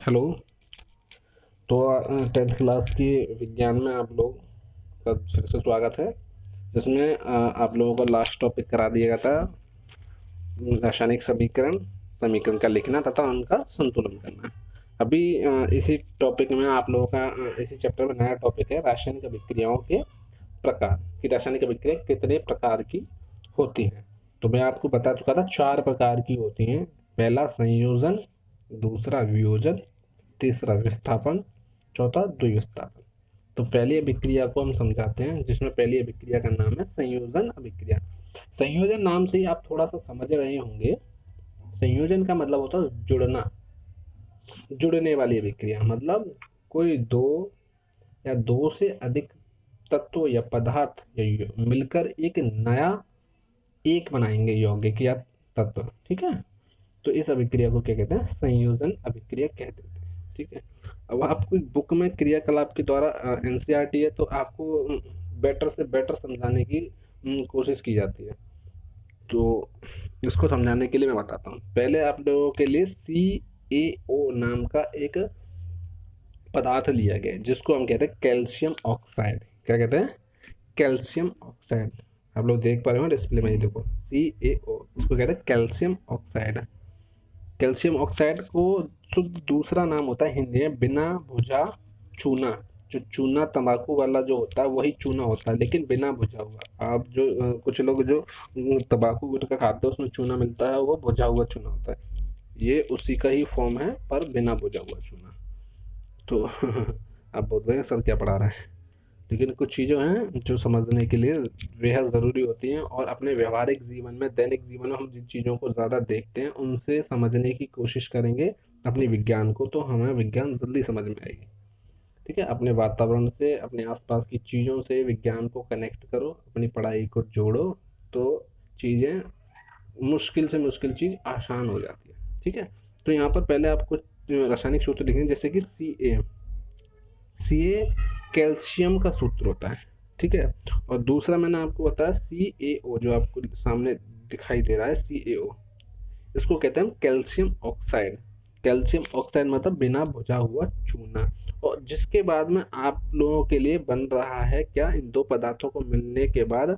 Hello. तो 10th class की विज्ञान में आप लोग का फिर से स्वागत है, जिसमें आप लोगों को लास्ट टॉपिक करा दिया गया था रासायनिक समीकरण समीकरण का लिखना तथा उनका संतुलन करना। अभी इसी टॉपिक में आप लोगों का इसी चैप्टर में नया टॉपिक है रासायनिक अभिक्रियाओं के प्रकार कि रासायनिक अभिक्रिया कितने प्रकार की होती हैं। तो मैं आपको बता चुका था 4 प्रकार की होती हैं। पहला संयोजन, दूसरा वियोजन, तीसरा विस्थापन, चौथा द्विविस्थापन। तो पहली अभिक्रिया को हम समझाते हैं, जिसमें पहली अभिक्रिया का नाम है संयोजन अभिक्रिया। संयोजन नाम से ही आप थोड़ा सा समझ रहे होंगे। संयोजन का मतलब होता है जुड़ना, जुड़ने वाली अभिक्रिया। मतलब कोई दो या दो से अधिक तत्व या पदार्थ या मिलकर एक नया एक बनाएंगे यौगिक या तत्व। ठीक है, तो इस अभिक्रिया को क्या कहते हैं? संयोजन अभिक्रिया कहते हैं। ठीक है, अब आपको बुक में क्रियाकलाप के द्वारा एनसीईआरटी है, तो आपको बेटर से बेटर समझाने की कोशिश की जाती है। तो इसको समझाने के लिए मैं बताता हूँ। पहले आप लोगों के लिए CaO नाम का एक पदार्थ लिया गया है, जिसको हम कहते हैं कैल्शियम ऑक्साइड। क्या कहते हैं? Calcium oxide. आप लोग देख पा रहे हो डिस्प्ले में, ये देखो CaO, इसको कहते हैं कैल्शियम ऑक्साइड। कैल्शियम ऑक्साइड को शुद्ध दूसरा नाम होता है हिंदी में बिना भुजा चूना। जो चूना तंबाकू वाला जो होता है वही चूना होता है, लेकिन बिना भुजा हुआ। आप जो कुछ लोग जो तंबाकू गुटखा खाते हैं उसमें चूना मिलता है, वो भुजा हुआ चूना होता है। ये उसी का ही फॉर्म है, पर बिना भुजा हुआ चूना। तो आप बोल रहे हैं सर क्या पढ़ा रहा है, लेकिन कुछ चीज़ें हैं जो समझने के लिए बेहद ज़रूरी होती हैं, और अपने व्यवहारिक जीवन में, दैनिक जीवन में हम जिन चीज़ों को ज़्यादा देखते हैं उनसे समझने की कोशिश करेंगे अपने विज्ञान को, तो हमें विज्ञान जल्दी समझ में आएगी। ठीक है, अपने वातावरण से, अपने आसपास की चीज़ों से विज्ञान को कनेक्ट करो, अपनी पढ़ाई को जोड़ो, तो चीज़ें, मुश्किल से मुश्किल चीज़ आसान हो जाती है। ठीक है, तो यहाँ पर पहले आपको रासायनिक सूत्र लिखेंगे, जैसे कि सी ए कैल्शियम का सूत्र होता है। ठीक है, और दूसरा मैंने आपको बताया CaO, जो आपको सामने दिखाई दे रहा है CaO, इसको कहते हैं कैल्शियम ऑक्साइड। कैल्शियम ऑक्साइड मतलब बिना भुजा हुआ चूना। और जिसके बाद में आप लोगों के लिए बन रहा है क्या, इन दो पदार्थों को मिलने के बाद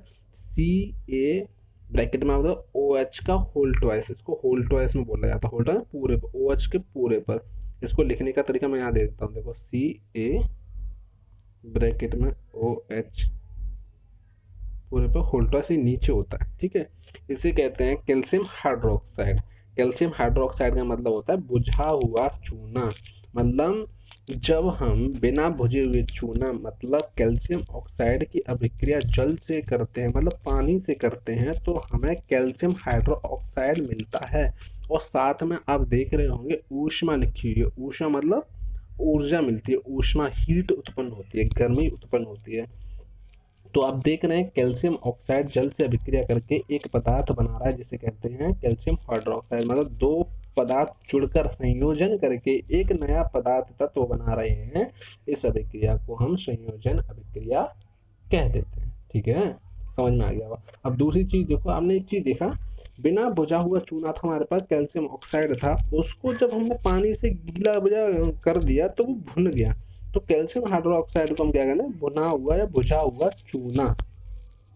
Ca ब्रैकेट में मतलब OH का होल ट्वाइस, इसको होल ट्वाइस में बोला जाता है। होल ट्वाइस पूरे पर, OH के पूरे पर। इसको लिखने का तरीका मैं यहाँ दे देता हूँ, देखो Ca ब्रैकेट में OH पूरे पे होल्टा से नीचे होता है। ठीक है, इसे कहते हैं कैल्शियम हाइड्रोक्साइड। कैल्शियम हाइड्रोक्साइड का मतलब होता है बुझा हुआ चूना। मतलब जब हम बिना भुजे हुए चूना मतलब कैल्शियम ऑक्साइड की अभिक्रिया जल से करते हैं, मतलब पानी से करते हैं, तो हमें कैल्शियम हाइड्रो ऑक्साइड मिलता है। और साथ में आप देख रहे होंगे ऊष्मा लिखी हुई है। ऊष्मा मतलब ऊर्जा मिलती है, ऊष्मा हीट उत्पन्न होती है, गर्मी उत्पन्न होती है। तो आप देख रहे हैं कैल्शियम ऑक्साइड जल से अभिक्रिया करके एक पदार्थ बना रहा है, जिसे कहते हैं कैल्शियम हाइड्रोक्साइड। मतलब दो पदार्थ जुड़कर संयोजन करके एक नया पदार्थ तत्व बना रहे हैं। इस अभिक्रिया को हम संयोजन अभिक्रिया कह देते हैं। ठीक है, समझ में आ गया होगा। अब दूसरी चीज देखो, आपने एक चीज देखा, बिना बुझा हुआ चूना था हमारे पास, कैल्शियम ऑक्साइड था, उसको जब हमने पानी से गीला बुझा कर दिया तो वो भुन गया। तो कैल्शियम हाइड्रोक्साइड को हम क्या कहते हैं? भुना हुआ या बुझा हुआ चूना।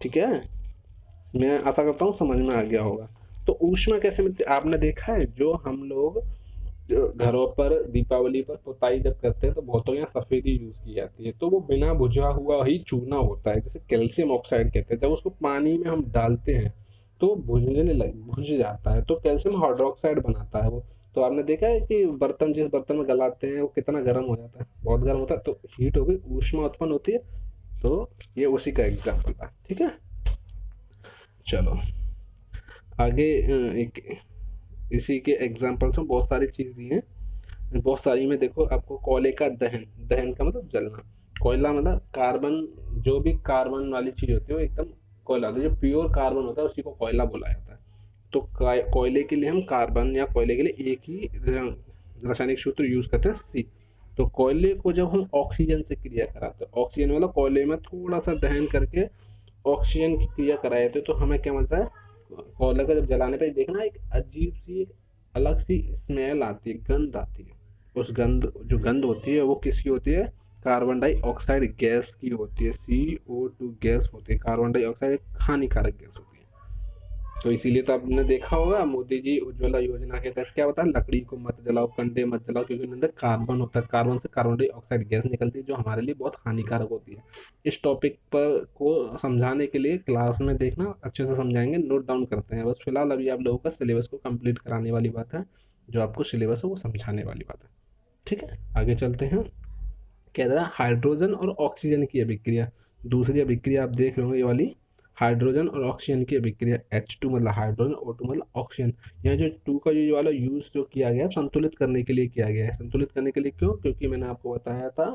ठीक है, मैं आशा करता हूँ समझ में आ गया होगा। तो ऊष्मा कैसे मिलती है? आपने देखा है जो हम लोग घरों पर दीपावली पर पुताई जब करते हैं तो बहुतों यहाँ सफेदी यूज की जाती है, तो वो बिना बुझा हुआ ही चूना होता है, जैसे कैल्शियम ऑक्साइड कहते हैं। जब उसको पानी में हम डालते हैं तो भुज जाता है, तो कैल्शियम हाइड्रोक्साइड बनाता है वो। तो आपने देखा है कि बर्तन, जिस बर्तन में गलाते हैं वो कितना गर्म हो जाता है, बहुत गर्म होता है, तो हीट हो गई, ऊष्मा उत्पन्न होती है। तो ये उसी का एग्जाम्पल था। ठीक है, चलो आगे। एक इसी के एग्जाम्पल्स में बहुत सारी चीज दी हैं, बहुत सारी में देखो आपको कोयले का दहन। दहन का मतलब जलना। कोयला मतलब कार्बन, जो भी कार्बन वाली चीज होती है वो एकदम कोयला होता है। जो प्योर कार्बन होता है उसी को कोयला बोला जाता है। तो कोयले के लिए हम कार्बन या कोयले के लिए एक ही रासायनिक सूत्र यूज करते हैं सी। तो कोयले को जब हम ऑक्सीजन से क्रिया कराते हैं, ऑक्सीजन मतलब कोयले में थोड़ा सा दहन करके ऑक्सीजन की क्रिया कराए थे, तो हमें क्या मिलता है? कोयले को जब जलाने पर देखना एक अजीब सी, एक अलग सी स्मेल आती है, गंध आती है। उस गंध जो गंध होती है वो किसकी होती है? कार्बन डाइऑक्साइड गैस की होती है। CO2 गैस होती है। कार्बन डाइऑक्साइड एक हानिकारक गैस होती है। तो इसीलिए तो आपने देखा होगा मोदी जी उज्ज्वला योजना के तहत क्या होता है, लकड़ी को मत जलाओ, कंडे मत जलाओ, क्योंकि उनके अंदर कार्बन होता है। कार्बन से कार्बन डाइऑक्साइड गैस निकलती है जो हमारे लिए बहुत हानिकारक होती है। इस टॉपिक पर को समझाने के लिए क्लास में देखना अच्छे से समझाएंगे, नोट डाउन करते हैं। बस फिलहाल अभी आप लोगों का सिलेबस को कंप्लीट कराने वाली बात है, जो आपको सिलेबस है वो समझाने वाली बात है। ठीक है, आगे चलते हैं। कह रहा है हाइड्रोजन और ऑक्सीजन की अभिक्रिया। दूसरी अभिक्रिया आप देख रहे होंगे ये वाली, हाइड्रोजन और ऑक्सीजन की अभिक्रिया। H2 मतलब हाइड्रोजन, O2 मतलब ऑक्सीजन। यहाँ जो टू का जो वाला यूज जो किया गया है संतुलित करने के लिए किया गया है। संतुलित करने के लिए क्यों? क्योंकि मैंने आपको बताया था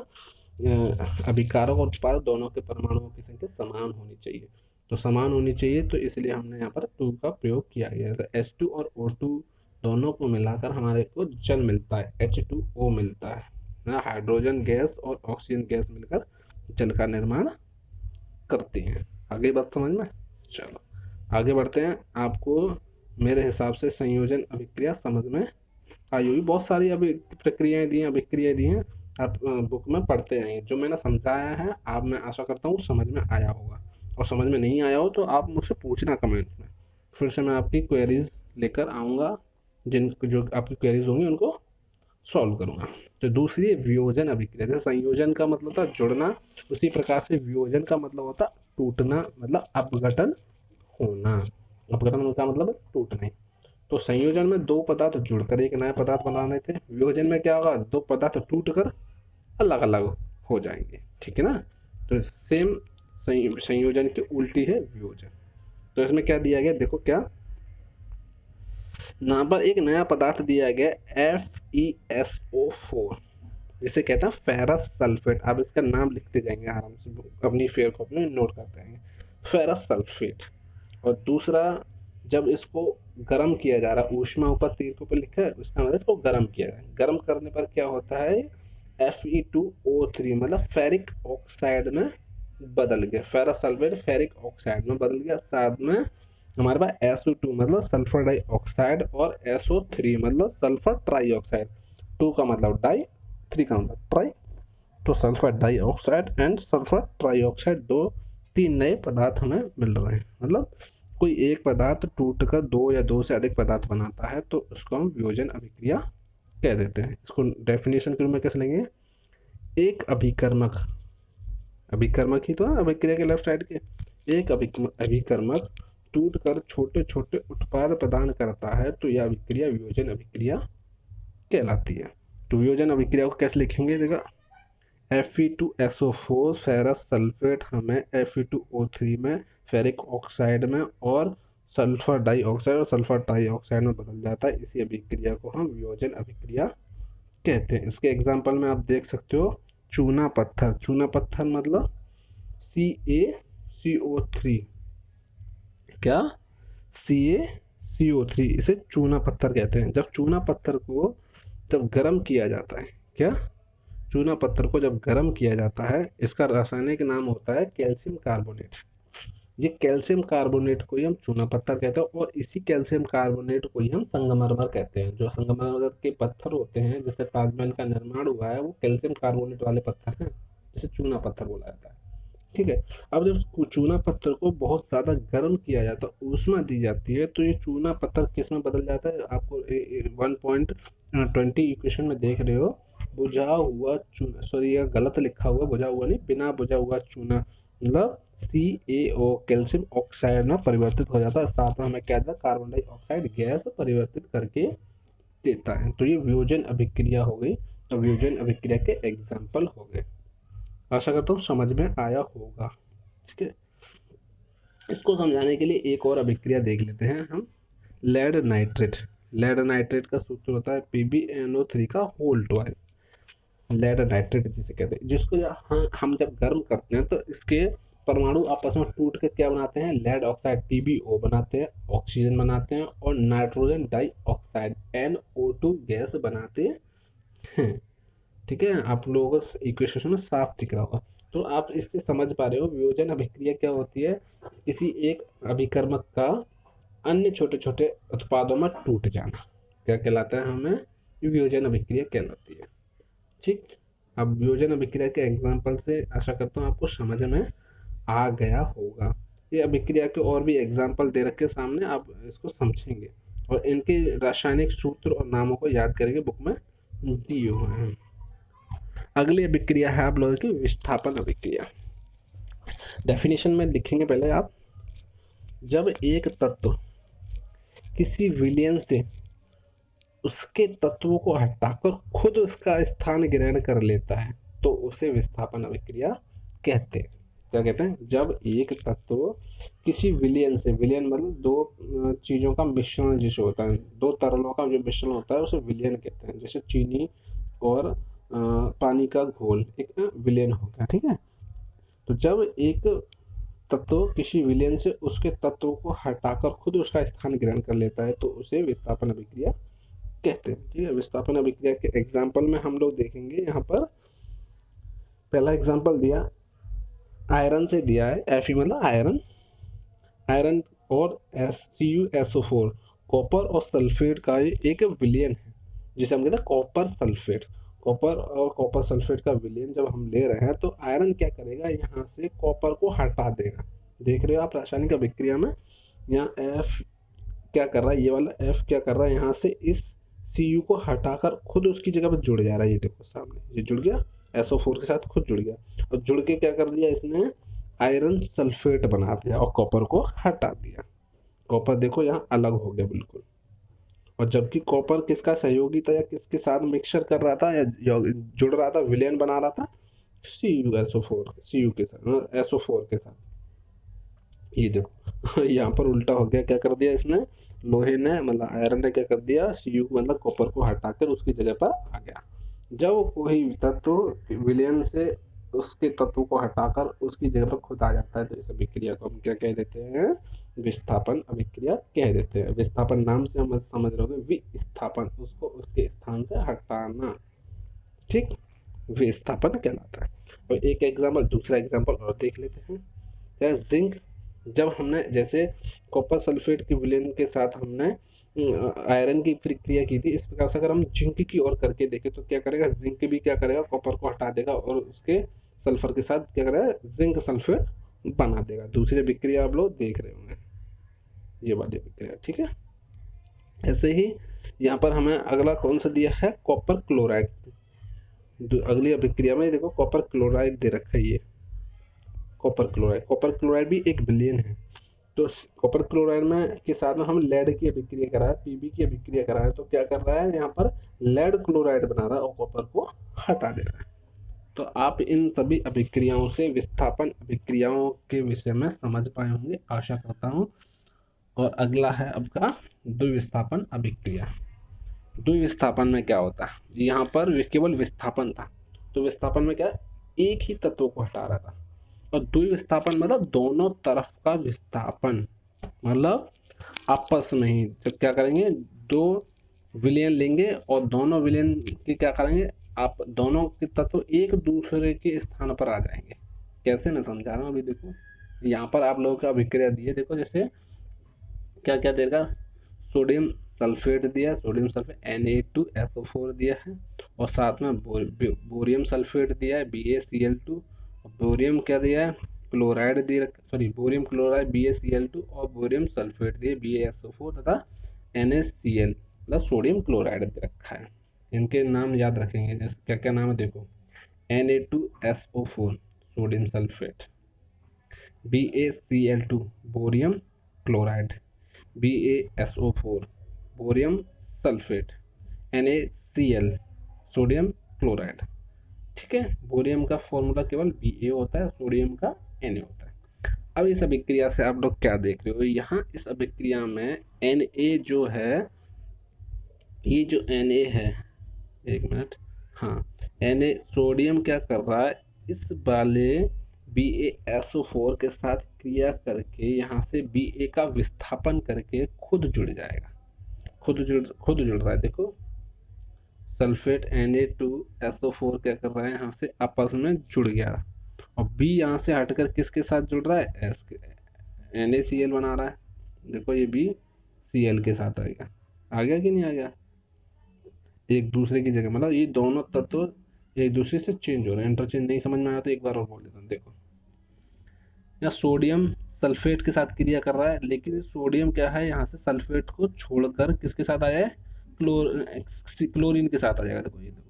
अभिकारक और उत्पादक दोनों के परमाणुओं की संख्या समान होनी चाहिए। तो समान होनी चाहिए, तो इसलिए हमने यहाँ पर टू का प्रयोग किया गया है। तो H2 और O2 दोनों को मिलाकर हमारे को जल मिलता है, H2O मिलता है ना। हाइड्रोजन गैस और ऑक्सीजन गैस मिलकर जल का निर्माण करती हैं। आगे बात समझ में? चलो आगे बढ़ते हैं। आपको मेरे हिसाब से संयोजन अभिक्रिया समझ में आई होगी। बहुत सारी अभी प्रक्रियाएं दी हैं, अभिक्रियाएं दी हैं, आप बुक में पढ़ते आएंगे। जो मैंने समझाया है आप, मैं आशा करता हूँ समझ में आया होगा। और समझ में नहीं आया हो तो आप मुझसे पूछना कमेंट में, फिर से मैं आपकी क्वेरीज लेकर आऊँगा। जिन जो आपकी क्वेरीज होंगी उनको सॉल्व करूंगा। तो दूसरी है वियोजन अभिक्रिया। जैसे संयोजन का मतलब होता है जुड़ना, उसी प्रकार से वियोजन का मतलब होता है टूटना, मतलब अपघटन होना। अपघटन का मतलब है टूटने। तो संयोजन में दो पदार्थ जुड़कर एक नया पदार्थ बनाने थे। वियोजन में क्या होगा, दो पदार्थ टूटकर अलग अलग हो जाएंगे। ठीक है ना। तो सेम संयोजन की उल्टी है वियोजन। तो इसमें क्या दिया गया, देखो क्या, यहाँ पर एक नया पदार्थ दिया गया FeSO4, जिसे कहते हैं फेरस सल्फेट। आप इसका नाम लिखते जाएंगे आराम से, अपनी फेयर कॉपी में नोट करते जाएंगे, फेरस सल्फेट। और दूसरा, जब इसको गर्म किया जा रहा है, ऊष्मा ऊपर तीर के ऊपर लिखा है, उसका मतलब इसको गर्म किया जाए। गर्म करने पर क्या होता है, Fe2O3 मतलब फेरिक ऑक्साइड में बदल गया। फेरस सल्फेट फेरिक ऑक्साइड में बदल गया। साथ में हमारे पास SO2 मतलब सल्फर डाइऑक्साइड और SO3 मतलब सल्फर ट्राइऑक्साइड। टू का मतलब डाई, थ्री का मतलब ट्राई। तो sulphur dioxide and sulphur trioxide, दो तीन नए पदार्थ हमें मिल रहे हैं। मतलब कोई एक पदार्थ टूटकर दो या दो से अधिक पदार्थ बनाता है तो उसको हम वियोजन अभिक्रिया कह देते हैं। इसको डेफिनेशन के रूप में कैसे लेंगे, एक अभिकर्मक, अभिकर्मक ही तो है अभिक्रिया के लेफ्ट साइड के, एक अभिकर्मक टूटकर छोटे छोटे उत्पाद प्रदान करता है तो यह अभिक्रिया वियोजन अभिक्रिया कहलाती है। तो वियोजन अभिक्रिया को कैसे लिखेंगे, देखा, Fe2SO4 फेरस सल्फेट हमें Fe2O3 में फेरिक ऑक्साइड में और सल्फर डाइऑक्साइड और सल्फर ट्राइऑक्साइड में बदल जाता है। इसी अभिक्रिया को हम वियोजन अभिक्रिया कहते हैं। इसके एग्जाम्पल में आप देख सकते हो, चूना पत्थर। चूना पत्थर मतलब CaCO3, क्या, CaCO3, इसे चूना पत्थर कहते हैं। जब चूना पत्थर को जब गर्म किया जाता है, क्या, चूना पत्थर को जब गर्म किया जाता है, इसका रासायनिक नाम होता है कैल्शियम कार्बोनेट। ये कैल्शियम कार्बोनेट को ही हम चूना पत्थर कहते हैं और इसी कैल्शियम कार्बोनेट को ही हम संगमरमर कहते हैं। जो संगमरमर के पत्थर होते हैं जिससे ताजमहल का निर्माण हुआ है, वो कैल्शियम कार्बोनेट वाले पत्थर हैं, जिसे चूना पत्थर बोला जाता है। ठीक है। अब जब चूना पत्थर को बहुत ज्यादा गर्म किया जाता है, ऊष्मा दी जाती है, तो ये चूना पत्थर किस में बदल जाता है, आपको 1.20 इक्वेशन में देख रहे हो, बुझा हुआ चूना, सॉरी ये गलत लिखा हुआ, बुझा हुआ नहीं, बिना बुझा हुआ चूना मतलब CaO कैल्शियम ऑक्साइड में परिवर्तित हो जाता है। साथ में हमें क्या था, कार्बन डाइऑक्साइड गैस परिवर्तित करके देता है। तो ये वियोजन अभिक्रिया हो गई। तो वियोजन अभिक्रिया के एग्जाम्पल हो गए। आशा करता हूँ समझ में आया होगा। ठीक है, इसको समझाने के लिए एक और अभिक्रिया देख लेते हैं हम, लेड नाइट्रेट। लेड नाइट्रेट का सूत्र होता है PbNO3 का होल ट्वाइस। लेड नाइट्रेट जिसे कहते हैं, जिसको हम जब गर्म करते हैं तो इसके परमाणु आपस में टूट के क्या बनाते हैं, लेड ऑक्साइड TbO बनाते हैं, ऑक्सीजन बनाते हैं और नाइट्रोजन डाइऑक्साइड NO2 गैस बनाते हैं। ठीक है, आप लोगों को इक्वेशन में साफ दिख रहा होगा। तो आप इससे समझ पा रहे हो वियोजन अभिक्रिया क्या होती है, किसी एक अभिकर्मक का अन्य छोटे छोटे उत्पादों में टूट जाना क्या कहलाता है, हमें वियोजन अभिक्रिया कहलाती है। ठीक। अब वियोजन अभिक्रिया के एग्जाम्पल से आशा करता हूँ आपको समझ में आ गया होगा। ये अभिक्रिया के और भी एग्जाम्पल दे रखे सामने, आप इसको समझेंगे और इनके रासायनिक सूत्र और नामों को याद करेंगे, बुक में दिए हुए हैं। अगली अभिक्रिया है आप लोगों की विस्थापन अभिक्रिया। डेफिनेशन में लिखेंगे पहले आप, जब एक तत्व किसी विलयन से उसके तत्वों को हटाकर खुद उसका स्थान ग्रहण कर लेता है तो उसे विस्थापन अभिक्रिया कहते हैं। क्या कहते हैं? जब एक तत्व किसी विलयन से, विलयन मतलब दो चीजों का मिश्रण जिसे होता है, दो तरलों का जो मिश्रण होता है उसे विलयन कहते हैं। जैसे चीनी और पानी का घोल एक विलयन होता है, ठीक है। तो जब एक तत्व किसी विलयन से उसके तत्वों को हटाकर खुद उसका स्थान ग्रहण कर लेता है तो उसे विस्थापन अभिक्रिया कहते हैं, ठीक है। विस्थापन अभिक्रिया के एग्जाम्पल में हम लोग देखेंगे। यहाँ पर पहला एग्जाम्पल दिया आयरन से दिया है, Fe मतलब आयरन, आयरन और CuSO4 कॉपर और सल्फेट का एक विलयन है जिसे हम कहते हैं कॉपर सल्फेट। कॉपर और कॉपर सल्फेट का विलयन जब हम ले रहे हैं तो आयरन क्या करेगा, यहाँ से कॉपर को हटा देगा। देख रहे हो आप रासायनिक अभिक्रिया में, यहाँ F क्या कर रहा है, ये वाला F क्या कर रहा है, यहाँ से इस Cu को हटाकर खुद उसकी जगह पर जुड़ जा रहा है। ये देखो सामने, ये जुड़ गया, SO4 के साथ खुद जुड़ गया और जुड़ के क्या कर दिया, इसने आयरन सल्फेट बना दिया और कॉपर को हटा दिया। कॉपर देखो यहाँ अलग हो गया बिल्कुल। और जबकि कॉपर किसका सहयोगी था या किसके साथ मिक्सचर कर रहा था या जुड़ रहा था, विलयन बना रहा था, Cu के साथ, SO4 के साथ। ये देखो यहाँ पर उल्टा हो गया, क्या कर दिया इसने, लोहे ने मतलब आयरन ने क्या कर दिया, Cu मतलब कॉपर को हटाकर उसकी जगह पर आ गया। जब कोई तत्व विलयन से उसके तत्व को हटाकर उसकी जगह पर खुद आ जाता है तो इस अभिक्रिया को हम क्या कह देते हैं, विस्थापन अभिक्रिया कह देते हैं। विस्थापन नाम से हम समझ रहे, विस्थापन उसको उसके स्थान से हटाना, ठीक, विस्थापन कहलाता है। और एक एग्जाम्पल, दूसरा एग्जाम्पल और देख लेते हैं। जिंक, जब हमने जैसे कॉपर सल्फेट के विलयन के साथ हमने आयरन की प्रक्रिया की थी, इस प्रकार से अगर हम जिंक की ओर करके देखें तो क्या करेगा, जिंक भी क्या करेगा, कॉपर को हटा देगा और उसके सल्फर के साथ क्या करेगा, जिंक सल्फेट बना देगा। दूसरी विक्रिया आप लोग देख रहे होंगे, ये वाली विक्रिया, ठीक है। ऐसे ही यहाँ पर हमें अगला कौन सा दिया है, कॉपर क्लोराइड। अगली अभिक्रिया में देखो कॉपर क्लोराइड दे रखा है, ये कॉपर क्लोराइड, कॉपर क्लोराइड भी एक विलयन है। तो कॉपर क्लोराइड में के साथ में हम लेड की अभिक्रिया करा है, पीबी की अभिक्रिया करा है, तो क्या कर रहा है, यहाँ पर लेड क्लोराइड बना रहा है और कॉपर को हटा दे रहा है। तो आप इन सभी अभिक्रियाओं से विस्थापन अभिक्रियाओं के विषय में समझ पाए होंगे, आशा करता हूँ। और अगला है आपका द्विविस्थापन अभिक्रिया। द्विविस्थापन में क्या होता है, यहाँ पर केवल विस्थापन था, तो विस्थापन में क्या, एक ही तत्व को हटा रहा था। और द्विविस्थापन मतलब दोनों तरफ का विस्थापन, मतलब आपस में ही जब क्या करेंगे, दो विलयन लेंगे और दोनों विलयन की क्या करेंगे, आप दोनों के तत्व एक दूसरे के स्थान पर आ जाएंगे। कैसे मैं समझा रहा हूँ, अभी देखो यहाँ पर आप लोगों का अभिक्रिया दिए, देखो जैसे क्या क्या देगा, सोडियम सल्फेट दिया, सोडियम सल्फेट Na2SO4 दिया है और साथ में बोरियम सल्फेट दिया है BaCl2, बोरियम क्या दिया है, क्लोराइड दिया, सॉरी बोरियम क्लोराइड BaCl2 और बोरियम सल्फेट दिए BaSO4 तथा NaCl मतलब सोडियम क्लोराइड दे रखा है। इनके नाम याद रखेंगे, जैसे क्या क्या नाम है देखो, Na2SO4 sodium sulphate, BaCl2 bohrium chloride, BaSO4 bohrium sulphate, NaCl sodium chloride, ठीक है। बोरियम का फॉर्मूला केवल Ba होता है, सोडियम का Na होता है। अब इस अभिक्रिया से आप लोग क्या देख रहे हो, यहाँ इस अभिक्रिया में Na जो है, ये जो Na है, एक मिनट, हाँ, Na सोडियम क्या कर रहा है, इस वाले BaSO4 के साथ क्रिया करके यहाँ से Ba का विस्थापन करके खुद जुड़ जाएगा, खुद जुड़ रहा है। देखो सल्फेट Na2SO4 क्या कर रहा है, यहाँ से आपस में जुड़ गया और B यहाँ से हटकर किसके साथ जुड़ रहा है, S के, NaCl बना रहा है। देखो ये B Cl के साथ आ गया कि नहीं आ गया, एक दूसरे की जगह, मतलब ये दोनों तत्व एक दूसरे से चेंज हो रहे हैं। इंटरचेंज नहीं समझ में आया तो एक बार और बोल देता हूँ। देखो, यहाँ सोडियम सल्फेट के साथ क्रिया कर रहा है, लेकिन सोडियम क्या है, यहाँ से सल्फेट को छोड़कर किसके साथ आया है, क्लोरीन के साथ आ जाएगा। देखो ये देखो,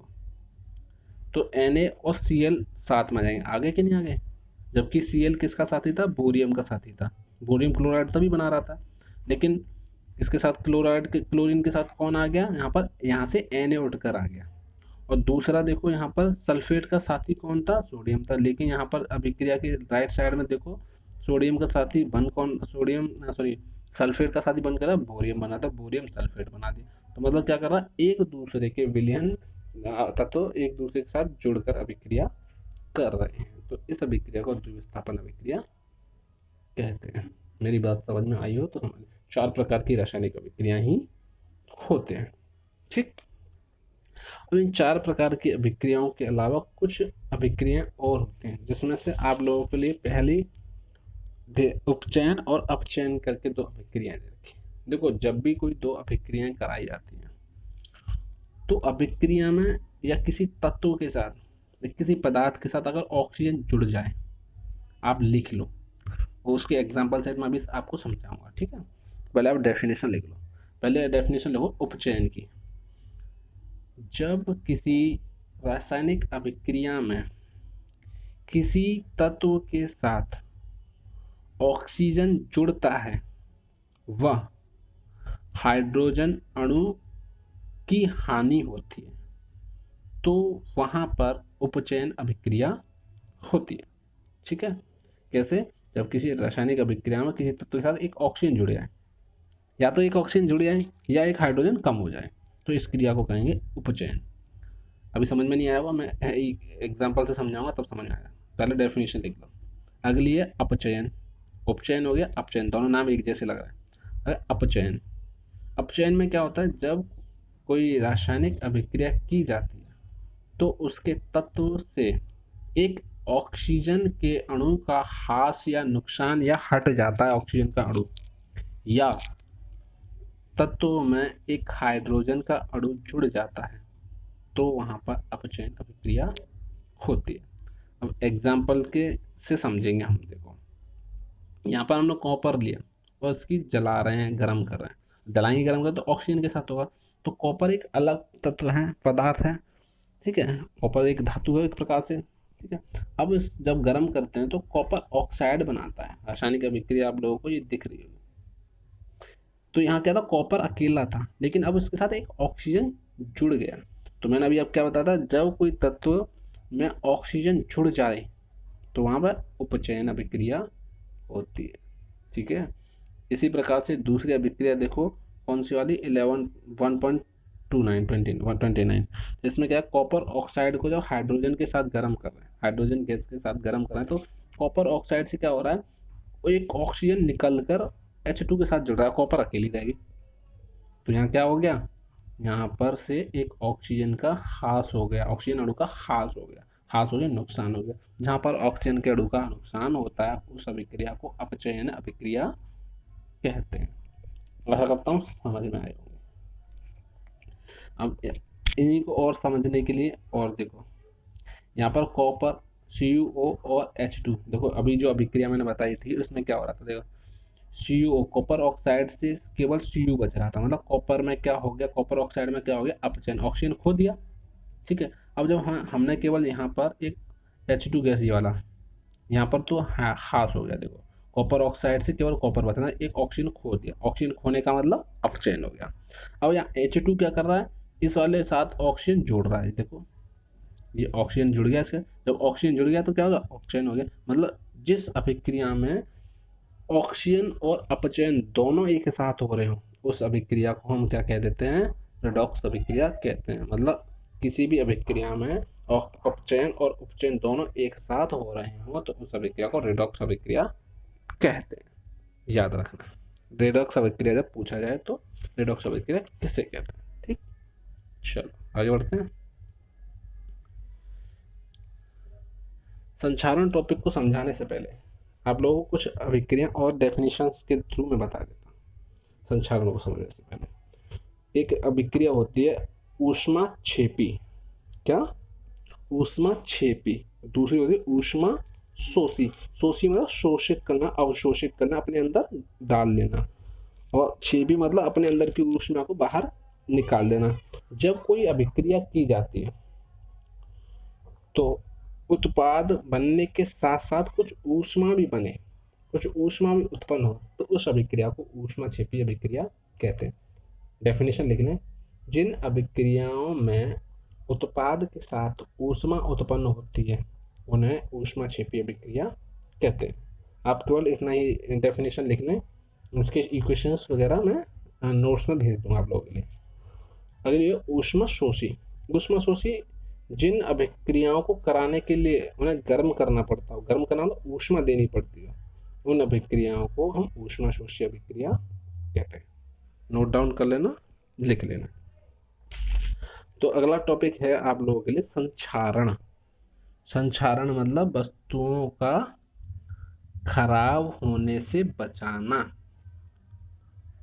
तो Na और Cl साथ में आ जाएंगे, आगे कि नहीं आगे। जबकि Cl किसका साथी था, बोरियम का साथी था। बोरियम क्लोराइड तभी बना रहा था, लेकिन इसके साथ क्लोराइड के क्लोरीन के साथ कौन आ गया यहाँ पर, यहाँ से Na उठकर आ गया। और दूसरा देखो, यहाँ पर सल्फेट का साथी कौन था, सोडियम था, लेकिन यहाँ पर अभिक्रिया के राइट साइड में देखो, सोडियम का साथी बन कौन, सोडियम सॉरी सल्फेट का साथी बन कर बोरियम बना था, बोरियम सल्फेट बना दिया। तो मतलब क्या कर रहा है, एक दूसरे के विलयन तत्व एक दूसरे के साथ जुड़कर अभिक्रिया कर रहे हैं। तो इस अभिक्रिया को द्विविस्थापन अभिक्रिया कहते हैं। मेरी बात समझ में आई हो तो समझ, 4 प्रकार की रासायनिक अभिक्रिया ही होते हैं। ठीक। अब इन 4 प्रकार की अभिक्रियाओं के अलावा कुछ अभिक्रियाएं और होती हैं, जिसमें से आप लोगों के लिए पहली उपचयन और अपचयन करके 2 अभिक्रियाएं दे रखी। देखो, जब भी कोई 2 अभिक्रियाएं कराई जाती हैं, तो अभिक्रिया में या किसी तत्व के साथ या किसी पदार्थ के साथ अगर ऑक्सीजन जुड़ जाए, आप लिख लो, और उसके एग्जाम्पल से मैं अभी आपको समझाऊंगा। ठीक है, पहले आप डेफिनेशन लिख लो। पहले डेफिनेशन लिखो उपचयन की। जब किसी रासायनिक अभिक्रिया में किसी तत्व के साथ ऑक्सीजन जुड़ता है, वह हाइड्रोजन अणु की हानि होती है, तो वहां पर उपचयन अभिक्रिया होती है। ठीक है, कैसे, जब किसी रासायनिक अभिक्रिया में किसी तत्व के साथ एक ऑक्सीजन जुड़ जाए, या तो एक ऑक्सीजन जुड़ जाए या एक हाइड्रोजन कम हो जाए, तो इस क्रिया को कहेंगे उपचयन। अभी समझ में नहीं आया हुआ, मैं एग्जाम्पल से समझाऊंगा तब समझ में आएगा। पहले डेफिनेशन लिख लो। अगली है अपचयन। उपचयन हो गया, अपचयन, दोनों नाम एक जैसे लग रहा है। अगर अपचयन, अपचयन में क्या होता है, जब कोई रासायनिक अभिक्रिया की जाती है तो उसके तत्व से एक ऑक्सीजन के अणु का ह्रास या नुकसान या हट जाता है ऑक्सीजन का अणु, या तत्व में एक हाइड्रोजन का अणु जुड़ जाता है, तो वहां पर अपचयन अभिक्रिया होती है। अब एग्जाम्पल के से समझेंगे हम। देखो, यहाँ पर हम लोग कॉपर लिया और इसकी जला रहे हैं, गर्म कर रहे हैं। जलाएंगे, गर्म कर तो ऑक्सीजन के साथ होगा, तो कॉपर एक अलग तत्व है, पदार्थ है। ठीक है, कॉपर एक धातु है एक प्रकार से। ठीक है, अब जब गर्म करते हैं तो कॉपर ऑक्साइड बनाता है। रासायनिक अभिक्रिया आप लोगों को ये दिख रही होगी। तो यहाँ क्या था, कॉपर अकेला था, लेकिन अब उसके साथ एक ऑक्सीजन जुड़ गया। तो मैंने अभी अब क्या बताया था, जब कोई तत्व में ऑक्सीजन जुड़ जाए तो वहां पर उपचयन अभिक्रिया होती है। ठीक है, इसी प्रकार से दूसरी अभिक्रिया देखो, कौन सी वाली, 129 जिसमें क्या है, कॉपर ऑक्साइड को जब हाइड्रोजन के साथ गर्म कर रहे हैं, हाइड्रोजन गैस के साथ गर्म कर रहे हैं, तो कॉपर ऑक्साइड से क्या हो रहा है, वो एक ऑक्सीजन निकल कर H2 के साथ जुड़ रहा है, कॉपर अकेली रहेगी। तो यहाँ क्या हो गया, यहाँ पर से एक ऑक्सीजन का ह्रास हो गया, ऑक्सीजन अणु का ह्रास हो गया, ह्रास हो गया, नुकसान हो गया। जहाँ पर ऑक्सीजन के अणु का नुकसान होता है, उस अभिक्रिया को अपचयन अभिक्रिया कहते हैं। आशा करता हूँ समझ में आए होंगे। अब इन्हीं को और समझने के लिए और देखो, यहाँ पर कॉपर CuO और H2, देखो अभी जो अभिक्रिया मैंने बताई थी उसमें क्या हो रहा था, देखो CuO, कॉपर ऑक्साइड से केवल Cu बच रहा था, मतलब कॉपर में क्या हो गया, कॉपर ऑक्साइड में क्या हो गया, अपचयन, ऑक्सीजन खो दिया। ठीक है, अब जब हमने केवल यहाँ पर एक H2 गैस ये वाला, यहाँ पर तो ह्रास हो गया। देखो, कॉपर ऑक्साइड से केवल कॉपर बचना, एक ऑक्सीजन खो दिया, ऑक्सीजन खोने का मतलब अपचयन हो गया। अब यहाँ H2 क्या कर रहा है, इस वाले साथ ऑक्सीजन जोड़ रहा है। देखो, ये ऑक्सीजन जुड़ गया इसका, जब ऑक्सीजन जुड़ गया तो क्या होगा, अपचयन हो गया। मतलब जिस अभिक्रिया में ऑक्सीजन और अपचयन दोनों एक साथ हो रहे हो, उस अभिक्रिया को हम क्या कह देते हैं, रेडॉक्स अभिक्रिया कहते हैं। मतलब किसी भी अभिक्रिया में अपचयन और उपचयन दोनों एक साथ हो रहे हो तो उस अभिक्रिया को रेडॉक्स अभिक्रिया कहते हैं। याद रखना, रेडॉक्स अभिक्रिया जब पूछा जाए तो रेडॉक्स अभिक्रिया किसे कहते हैं। ठीक, चलो आगे बढ़ते हैं। संचारण टॉपिक को समझाने से पहले आप लोगों को कुछ अभिक्रिया और डेफिनेशंस के थ्रू में बता देता हूँ। संचारण को समझने से पहले, एक अभिक्रिया होती है ऊष्माक्षेपी। क्या, ऊष्मा छेपी, दूसरी होती है ऊष्मा शोषी। शोषी मतलब शोषित करना, अवशोषित करना, अपने अंदर डाल लेना। और छेपी मतलब अपने अंदर की ऊष्मा को बाहर निकाल देना। जब कोई अभिक्रिया की जाती है तो उत्पाद बनने के साथ साथ कुछ ऊष्मा भी बने, कुछ ऊष्मा भी उत्पन्न हो, तो उस अभिक्रिया को ऊष्मा छेपी अभिक्रिया कहते हैं। डेफिनेशन लिख लें, जिन अभिक्रियाओं में उत्पाद के साथ ऊष्मा उत्पन्न होती है उन्हें ऊष्मा छेपी अभिक्रिया कहते हैं। आप केवल इतना ही डेफिनेशन लिख लें, उसके इक्वेशंस वगैरह मैं नोट्स में भेज दूंगा आप लोगों के लिए। अगर ये ऊष्मा शोषी, ऊष्मा शोषी जिन अभिक्रियाओं को कराने के लिए उन्हें गर्म करना पड़ता हो, गर्म करना मतलब ऊष्मा देनी पड़ती है, उन अभिक्रियाओं को हम ऊष्मा शोषी अभिक्रिया कहते हैं। नोट डाउन कर लेना, लिख लेना। तो अगला टॉपिक है आप लोगों के लिए संक्षारण। संक्षारण मतलब वस्तुओं का खराब होने से बचाना।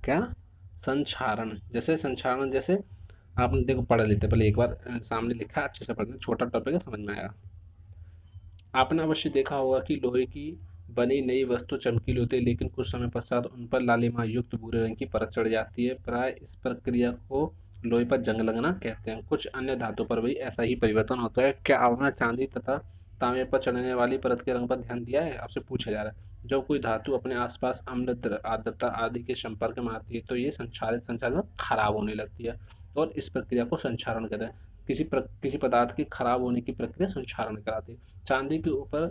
क्या? संक्षारण। जैसे संक्षारण, जैसे आपने देखो पढ़ लेते पहले एक बार, सामने लिखा है, अच्छे से पढ़ना, छोटा टॉपिक है, समझ में आएगा। आपने अवश्य देखा होगा कि लोहे की बनी नई वस्तु चमकीली होती है, लेकिन कुछ समय पश्चात उन पर लालिमा युक्त भूरे रंग की परत चढ़ जाती है। प्राय इस प्रक्रिया को लोहे पर जंग लगना कहते हैं। कुछ अन्य धातु पर भी ऐसा ही परिवर्तन होता है। क्या आपने चांदी तथा तांबे पर चढ़ने वाली परत के रंग पर ध्यान दिया है? आपसे पूछा जा रहा है। जब कोई धातु अपने आसपास अम्ल, आर्द्रता आदि के संपर्क में आती है तो ये संचालन खराब होने लगती है, और इस प्रक्रिया को संक्षारण कहते हैं। किसी पदार्थ के खराब होने की प्रक्रिया संक्षारण कहलाती है। चांदी के ऊपर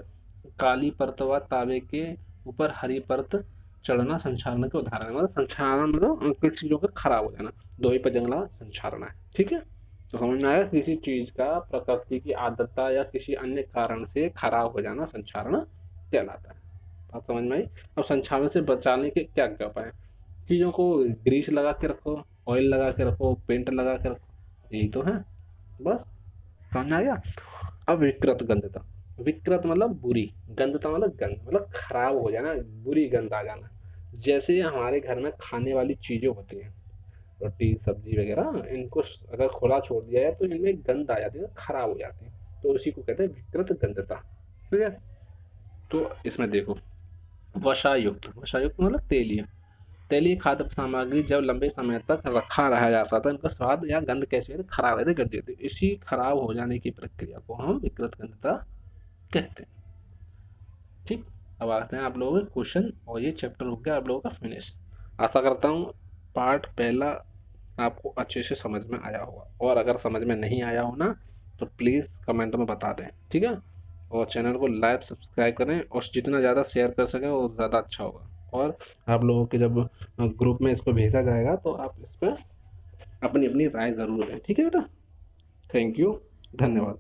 काली परत व तांबे के ऊपर हरी परत चढ़ना संक्षारण के उदाहरण है। मतलब संक्षारण मतलब कुछ चीजों का खराब हो जाना, दोई पर जंगला संक्षारण है। ठीक है, तो समझ में आया, किसी चीज का प्रकृति की आर्द्रता या किसी अन्य कारण से खराब हो जाना संक्षारण कहलाता है। बात समझ में आई? अब संक्षारण से बचाने के क्या क्या उपाय हैं? चीजों को ग्रीस लगा के रखो, ऑयल लगा के रखो, पेंट लगा के रखो, यही तो है, बस। समझ में आ गया? अब विकृत गंधता। विकृत मतलब बुरी, गंधता मतलब गंध, मतलब खराब हो जाना, बुरी गंध आ जाना। जैसे हमारे घर में खाने वाली चीजें होती हैं, रोटी सब्जी वगैरह, इनको अगर खुला छोड़ दिया है तो इनमें गंध आ जाती है, खराब हो जाती है, तो उसी को कहते हैं विकृत गंधता। ठीक है, तो इसमें देखो, वसायुक्त। वसायुक्त मतलब तेलीय। तेलीय खाद्य सामग्री जब लंबे समय तक रखा रहा जाता था, इनका स्वाद या गंध कैसे होती, खराब रहती, कर देती। इसी खराब हो जाने की प्रक्रिया को हम विकृत गंधता कहते हैं। ठीक, अब आते हैं आप लोगों के क्वेश्चन, और ये चैप्टर हो गया आप लोगों का फिनिश। आशा करता हूँ पार्ट पहला आपको अच्छे से समझ में आया होगा, और अगर समझ में नहीं आया हो ना तो प्लीज़ कमेंट में बता दें। ठीक है, और चैनल को लाइक सब्सक्राइब करें, और जितना ज़्यादा शेयर कर सकें वो ज़्यादा अच्छा होगा। और आप लोगों के जब ग्रुप में इसको भेजा जाएगा तो आप इस पर अपनी अपनी राय ज़रूर दें। ठीक है बेटा, थैंक यू, धन्यवाद।